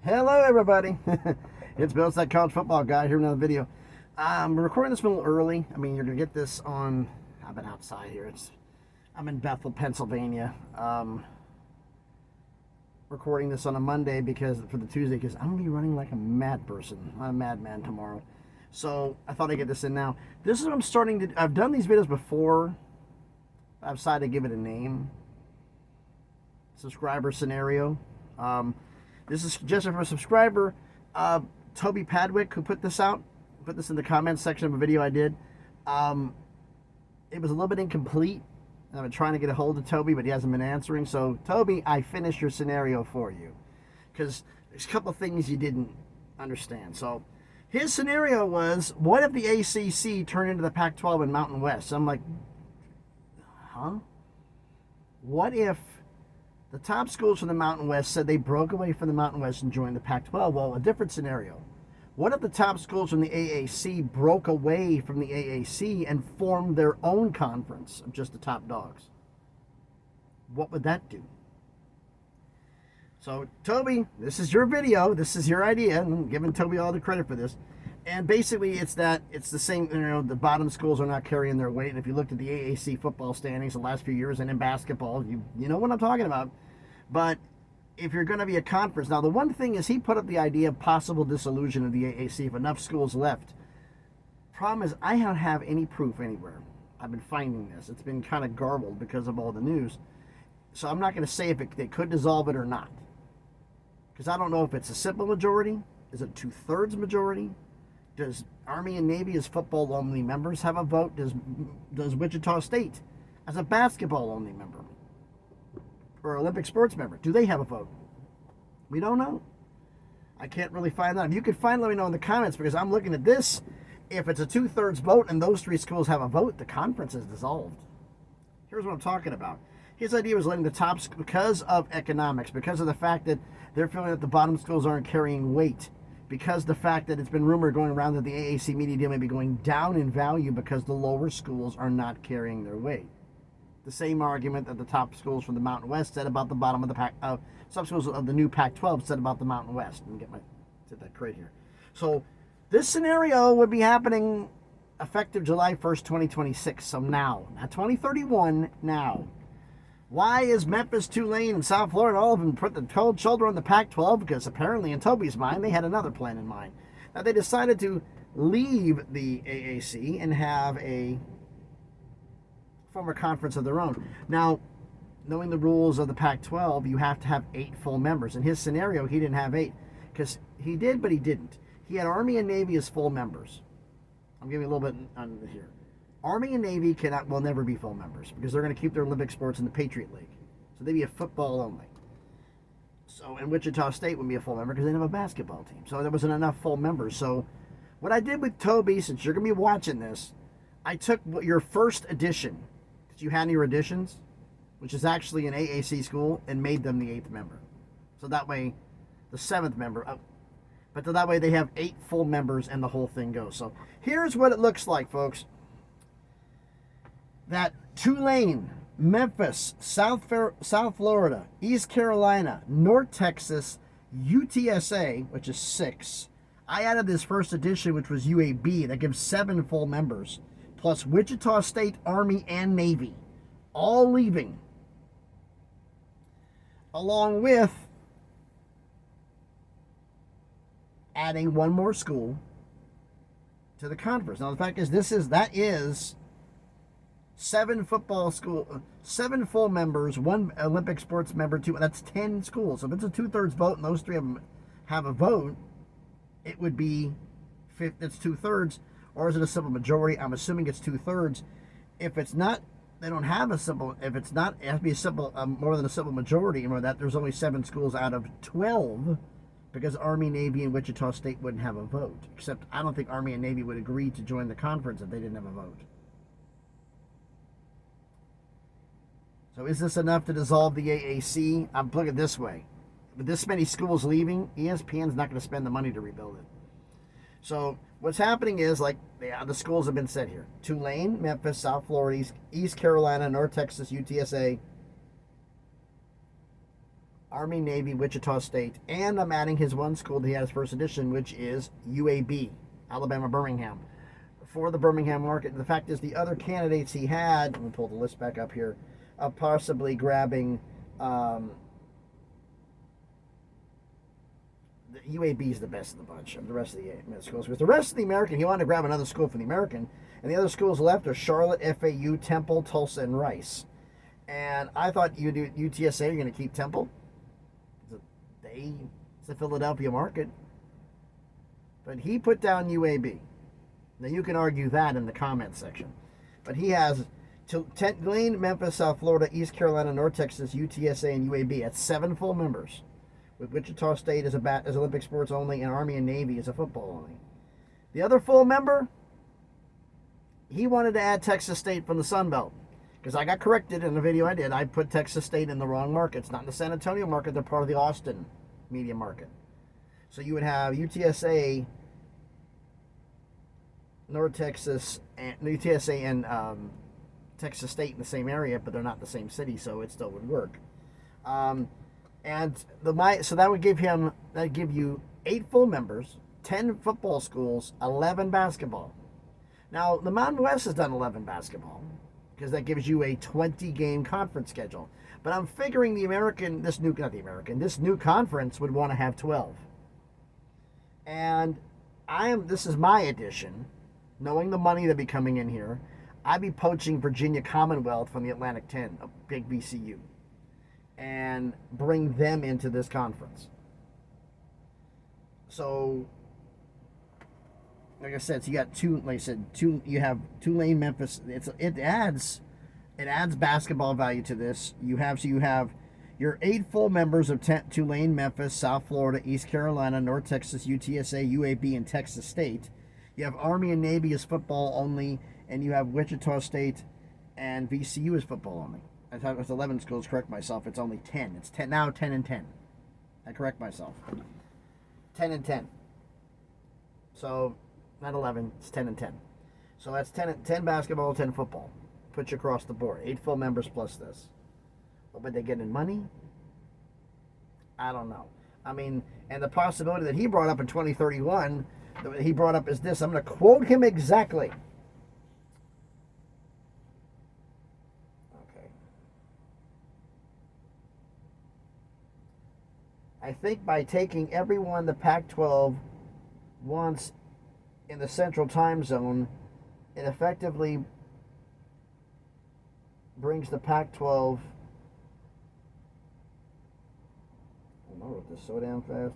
Hello, everybody. It's Bill's that college football guy here with another video. I'm recording this a little early. I mean, you're gonna get this on. I've been outside here. I'm in Bethel, Pennsylvania. Recording this on a Monday for the Tuesday because I'm gonna be running like a mad person, not a madman tomorrow. So I thought I'd get this in now. This is what I'm starting to. I've done these videos before. I've decided to give it a name. Subscriber scenario. This is suggested from a subscriber, Toby Padwick, who put this out. Put this in the comments section of a video I did. It was a little bit incomplete. I've been trying to get a hold of Toby, but he hasn't been answering. So, Toby, I finished your scenario for you. Because there's a couple of things you didn't understand. So, his scenario was, what if the ACC turned into the Pac-12 and Mountain West? So I'm like, huh? What if the top schools from the Mountain West said they broke away from the Mountain West and joined the Pac-12? Well, a different scenario. What if the top schools from the AAC broke away from the AAC and formed their own conference of just the top dogs? What would that do? So, Toby, this is your video. This is your idea. I'm giving Toby all the credit for this. And basically, it's the same, the bottom schools are not carrying their weight. And if you looked at the AAC football standings the last few years and in basketball, you know what I'm talking about. But if you're going to be a conference, now the one thing is he put up the idea of possible dissolution of the AAC if enough schools left. Problem is, I don't have any proof anywhere. I've been finding this. It's been kind of garbled because of all the news. So I'm not going to say if they could dissolve it or not. Because I don't know if it's a simple majority. Is it 2/3 majority? Does Army and Navy as football-only members have a vote? Does Wichita State as a basketball-only member or Olympic sports member, do they have a vote? We don't know. I can't really find that. If you could find, let me know in the comments, because I'm looking at this. If it's a 2/3 vote and those three schools have a vote, the conference is dissolved. Here's what I'm talking about. His idea was letting the top, because of economics, because of the fact that they're feeling that the bottom schools aren't carrying weight, because the fact that it's been rumored going around that the AAC media deal may be going down in value because the lower schools are not carrying their weight. The same argument that the top schools from the Mountain West said about the bottom of the Pac, some schools of the new Pac-12 said about the Mountain West. Let me get that crate here. So this scenario would be happening effective July 1st, 2026. So now, not 2031, now. Why is Memphis, Tulane, and South Florida, all of them put the cold shoulder on the Pac-12? Because apparently, in Toby's mind, they had another plan in mind. Now, they decided to leave the AAC and have a former conference of their own. Now, knowing the rules of the Pac-12, you have to have 8 full members. In his scenario, he didn't have 8. Because he did, but he didn't. He had Army and Navy as full members. I'm giving you a little bit on here. Army and Navy will never be full members because they're going to keep their Olympic sports in the Patriot League. So they'd be a football only. So, and Wichita State would be a full member because they didn't have a basketball team. So there wasn't enough full members. So what I did with Toby, since you're going to be watching this, I took your first edition. Did you have your editions? Which is actually an AAC school, and made them the 8th member. So that way, the 7th member, but that way they have 8 full members and the whole thing goes. So here's what it looks like, folks. That Tulane, Memphis, South Florida, East Carolina, North Texas, UTSA, which is 6. I added this first edition, which was UAB. That gives 7 full members, plus Wichita State, Army, and Navy, all leaving, along with adding one more school to the conference. Now, the fact is, that is 7 football school, 7 full members, 1 Olympic sports member, 2. That's 10 schools. So if it's a 2/3 vote and those 3 of them have a vote, it would be it's 2/3, or is it a simple majority? I'm assuming it's 2/3. If it's not, they don't have a simple. If it's not, it has to be a simple, more than a simple majority. You know that there's only 7 schools out of 12, because Army, Navy, and Wichita State wouldn't have a vote. Except I don't think Army and Navy would agree to join the conference if they didn't have a vote. So is this enough to dissolve the AAC? I'm looking at it this way. With this many schools leaving, ESPN's not going to spend the money to rebuild it. So what's happening is, like, the schools have been said here. Tulane, Memphis, South Florida, East Carolina, North Texas, UTSA, Army, Navy, Wichita State, and I'm adding his one school that he had his first edition, which is UAB, Alabama Birmingham, for the Birmingham market. And the fact is, the other candidates he had, let me pull the list back up here, of possibly grabbing the UAB is the best of the bunch of the rest of the schools. Because the rest of the American, he wanted to grab another school for the American, and the other schools left are Charlotte, FAU, Temple, Tulsa, and Rice. And I thought UTSA are going to keep Temple. It's the Philadelphia market. But he put down UAB. Now you can argue that in the comments section. But he has Tulane, Memphis, South Florida, East Carolina, North Texas, UTSA, and UAB at 7 full members. With Wichita State as Olympic sports only, and Army and Navy as a football only. The other full member, he wanted to add Texas State from the Sun Belt. Because I got corrected in the video I did. I put Texas State in the wrong market. It's not in the San Antonio market. They're part of the Austin media market. So you would have UTSA, North Texas, and UTSA and Texas State in the same area, but they're not in the same city, so it still would work. So that would give you 8 full members, 10 football schools, 11 basketball. Now the Mountain West has done 11 basketball, because that gives you a 20-game conference schedule. But I'm figuring this new conference would want to have 12. And this is my addition, knowing the money that'd be coming in here, I'd be poaching Virginia Commonwealth from the Atlantic 10, a big VCU, and bring them into this conference. So, like I said, so you got you have Tulane, Memphis. It adds basketball value to this. You have your 8 full members of Tulane, Memphis, South Florida, East Carolina, North Texas, UTSA, UAB, and Texas State. You have Army and Navy as football only, and you have Wichita State and VCU as football only. I thought it was 11 schools. Correct myself. It's only 10. It's 10 now. 10 and 10. I correct myself. 10 and 10. So. Not 11, it's 10 and 10. So that's 10 basketball, 10 football. Put you across the board. 8 full members plus this. What would they get in money? I don't know. I mean, and the possibility that he brought up in 2031, that he brought up is this. I'm going to quote him exactly. Okay. I think by taking everyone the Pac-12 wants in the central time zone, it effectively brings the Pac-12. I wrote this so damn fast.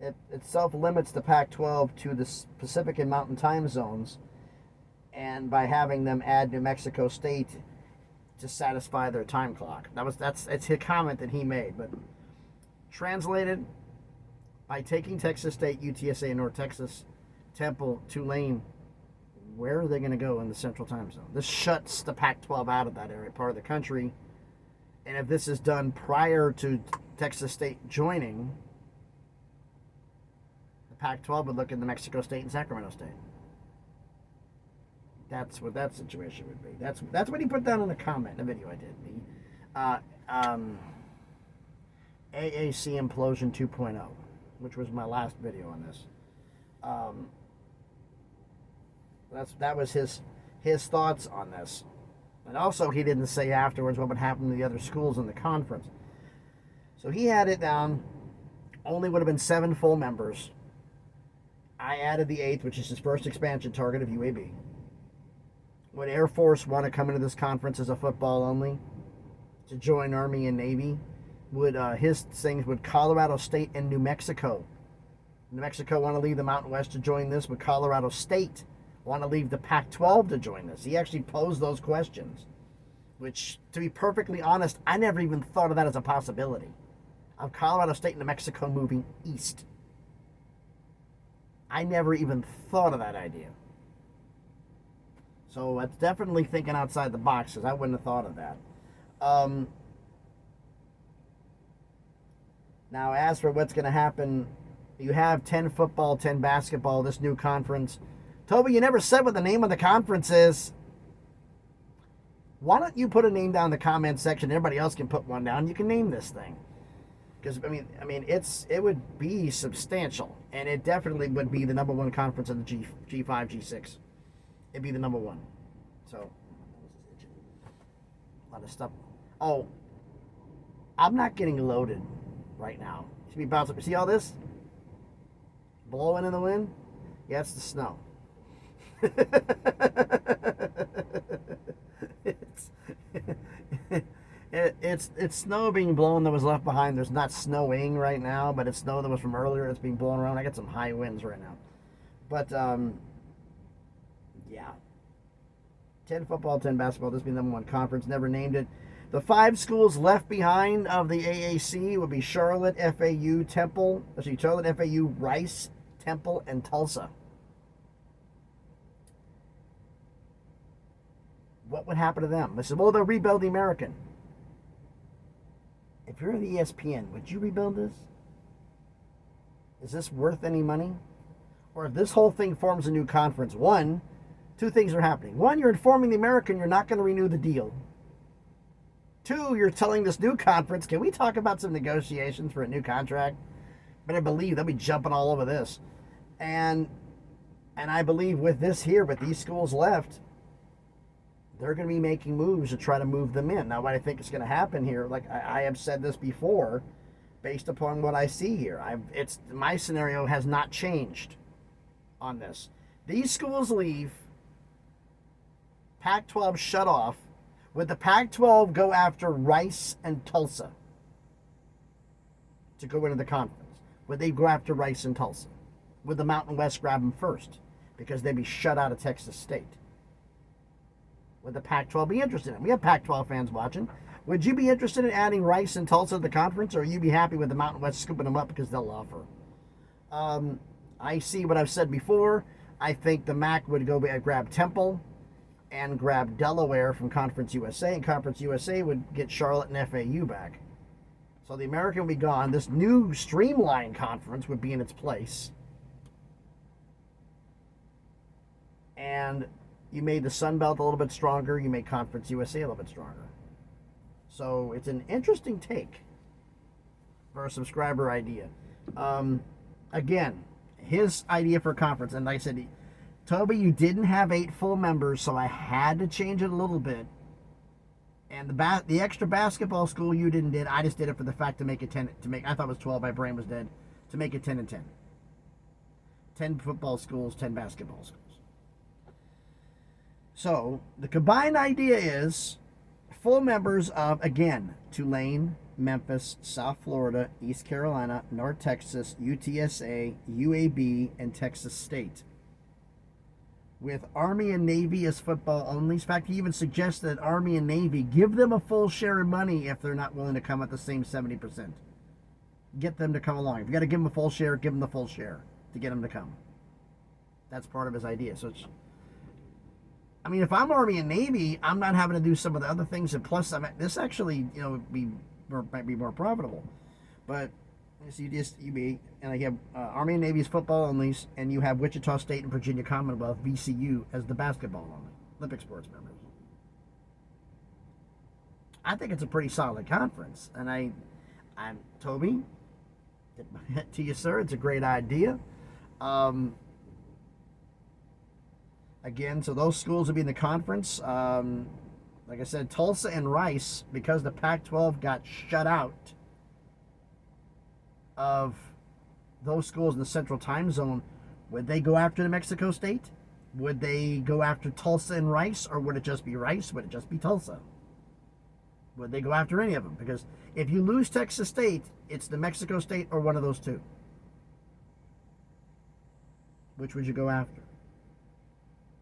It self-limits the Pac-12 to the Pacific and Mountain time zones, and by having them add New Mexico State to satisfy their time clock. It's a comment that he made, but translated, by taking Texas State, UTSA, and North Texas, Temple, Tulane, where are they going to go in the central time zone? This shuts the Pac-12 out of that area, part of the country. And if this is done prior to Texas State joining, the Pac-12 would look at New Mexico State and Sacramento State. That's what that situation would be. That's what he put down in the comment in the video I did. AAC Implosion 2.0, which was my last video on this. That was his thoughts on this. And also, he didn't say afterwards what would happen to the other schools in the conference. So he had it down, only would have been 7 full members. I added the 8th, which is his first expansion target of UAB. Would Air Force want to come into this conference as a football only to join Army and Navy? Would his things would Colorado State and New Mexico want to leave the Mountain West to join this? Would Colorado State want to leave the Pac-12 to join this? He actually posed those questions, which, to be perfectly honest, I never even thought of that as a possibility, of Colorado State and New Mexico moving east. I never even thought of that idea. So that's definitely thinking outside the box, because I wouldn't have thought of that. Now, as for what's going to happen, you have 10 football, 10 basketball, this new conference. Toby, you never said what the name of the conference is. Why don't you put a name down in the comment section? Everybody else can put one down. You can name this thing. Because it would be substantial, and it definitely would be the number one conference in the G5, G6. It'd be the number one. So, a lot of stuff. Oh, I'm not getting loaded right now. Should be bouncing. See all this blowing in the wind? Yeah, it's the snow. It's snow being blown that was left behind. There's not snowing right now, but it's snow that was from earlier. It's being blown around. I got some high winds right now. But, yeah. 10 football, 10 basketball. This will be the number one conference. Never named it. The 5 schools left behind of the AAC would be Charlotte, FAU, Charlotte, FAU, Rice, Temple, and Tulsa. What would happen to them? They said, well, they'll rebuild the American. If you're the ESPN, would you rebuild this? Is this worth any money? Or if this whole thing forms a new conference, two things are happening. One, you're informing the American you're not going to renew the deal. Two, you're telling this new conference, can we talk about some negotiations for a new contract? Better believe they'll be jumping all over this. And I believe with this here, with these schools left, they're going to be making moves to try to move them in. Now, what I think is going to happen here, like I have said this before, based upon what I see here, my scenario has not changed on this. These schools leave, Pac-12 shut off. Would the Pac-12 go after Rice and Tulsa to go into the conference? Would they go after Rice and Tulsa? Would the Mountain West grab them first because they'd be shut out of Texas State? Would the Pac-12 be interested in? We have Pac-12 fans watching. Would you be interested in adding Rice and Tulsa to the conference, or you be happy with the Mountain West scooping them up because they'll offer? I see what I've said before. I think the MAC would go grab Temple and grab Delaware from Conference USA, and Conference USA would get Charlotte and FAU back. So the American would be gone. This new streamlined conference would be in its place. And you made the Sun Belt a little bit stronger. You made Conference USA a little bit stronger. So it's an interesting take for a subscriber idea. Again, his idea for a conference, and like I said, Toby, you didn't have 8 full members, so I had to change it a little bit. And the extra basketball school you didn't did. I just did it for the fact to make it 10. I thought it was 12. My brain was dead. To make it 10 and 10. 10 football schools, 10 basketball schools. So, the combined idea is full members of, again, Tulane, Memphis, South Florida, East Carolina, North Texas, UTSA, UAB, and Texas State. With Army and Navy as football only. In fact, he even suggested that Army and Navy give them a full share of money if they're not willing to come at the same 70%. Get them to come along. If you got to give them a full share, give them the full share to get them to come. That's part of his idea. So it's, if I'm Army and Navy, I'm not having to do some of the other things. And plus, this actually, might be more profitable. But you have Army and Navy's football only, and you have Wichita State and Virginia Commonwealth (VCU) as the basketball only Olympic sports members. I think it's a pretty solid conference, and I'm Toby. To you, sir. It's a great idea. Again, so those schools will be in the conference. Like I said, Tulsa and Rice, because the Pac-12 got shut out of those schools in the Central Time Zone, would they go after New Mexico State? Would they go after Tulsa and Rice, or would it just be Rice? Would it just be Tulsa? Would they go after any of them? Because if you lose Texas State, it's New Mexico State or one of those two. Which would you go after?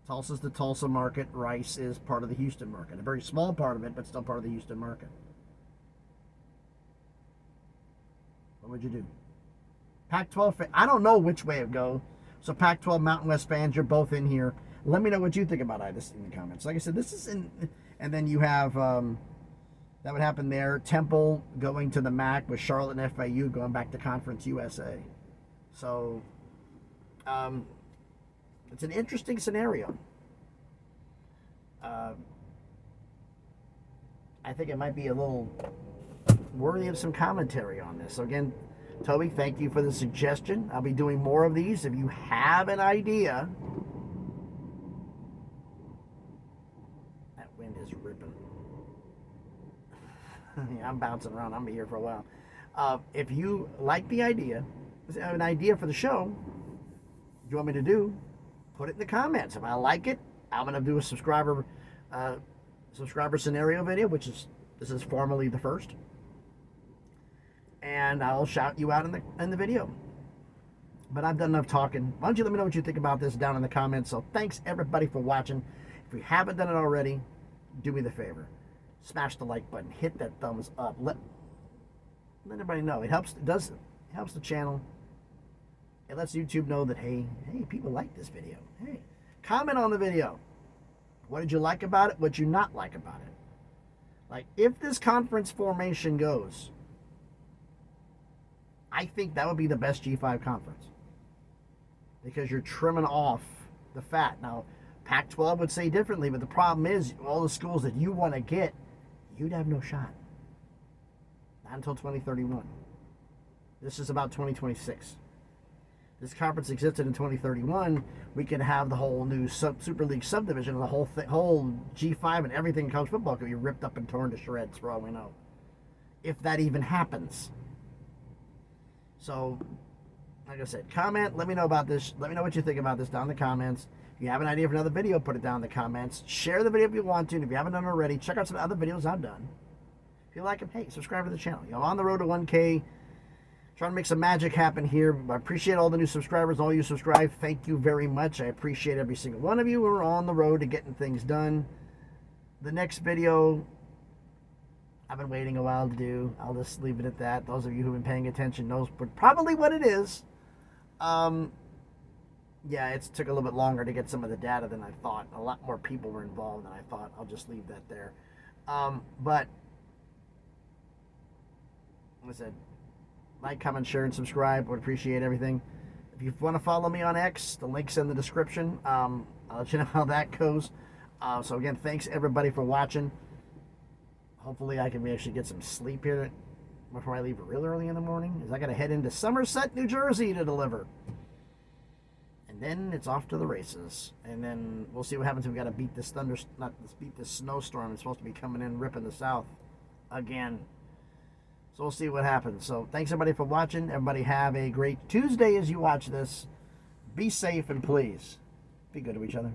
Tulsa's the Tulsa market. Rice is part of the Houston market. A very small part of it, but still part of the Houston market. What would you do? Pac-12, I don't know which way it would go. So Pac-12 Mountain West fans, you're both in here. Let me know what you think about this in the comments. Like I said, this is in, and then you have, that would happen there. Temple going to the MAC with Charlotte and FAU going back to Conference USA. So, it's an interesting scenario. I think it might be a little worthy of some commentary on this. So again, Toby, thank you for the suggestion. I'll be doing more of these. If you have an idea, that wind is ripping. Yeah, I'm bouncing around. I'm here for a while. If you like the idea, have an idea for the show, what you want me to do, put it in the comments. If I like it, I'm gonna do a subscriber scenario video, this is formally the first, and I'll shout you out in the video. But I've done enough talking. Why don't you let me know what you think about this down in the comments? So thanks everybody for watching. If you haven't done it already, do me the favor, smash the like button, hit that thumbs up, let everybody know. It helps the channel. It lets YouTube know that hey, people like this video. Hey, comment on the video. What did you like about it? What did you not like about it? Like, if this conference formation goes, I think that would be the best G5 conference, because you're trimming off the fat. Now, Pac-12 would say differently, but the problem is all the schools that you want to get, you'd have no shot. Not until 2031. This is about 2026. This conference existed in 2031. We could have the whole new Super League subdivision, and the whole G5 and everything in college football could be ripped up and torn to shreds for all we know, if that even happens. So, like I said, comment. Let me know about this. Let me know what you think about this down in the comments. If you have an idea for another video, put it down in the comments. Share the video if you want to. And if you haven't done it already, check out some other videos I've done. If you like them, hey, subscribe to the channel. I'm on the road to 1K. Trying to make some magic happen here. I appreciate all the new subscribers, all you subscribe. Thank you very much. I appreciate every single one of you. We're on the road to getting things done. The next video, I've been waiting a while to do. I'll just leave it at that. Those of you who've been paying attention knows probably what it is. Yeah, it took a little bit longer to get some of the data than I thought. A lot more people were involved than I thought. I'll just leave that there. But, like I said, like, comment, share, and subscribe. Would appreciate everything. If you want to follow me on X, the link's in the description. I'll let you know how that goes. So again, thanks everybody for watching. Hopefully I can actually get some sleep here before I leave real early in the morning, because I got to head into Somerset, New Jersey to deliver. And then it's off to the races. And then we'll see what happens if we got to beat this beat this snowstorm. It's supposed to be coming in, ripping the south again. So we'll see what happens. So thanks everybody for watching. Everybody have a great Tuesday as you watch this. Be safe, and please be good to each other.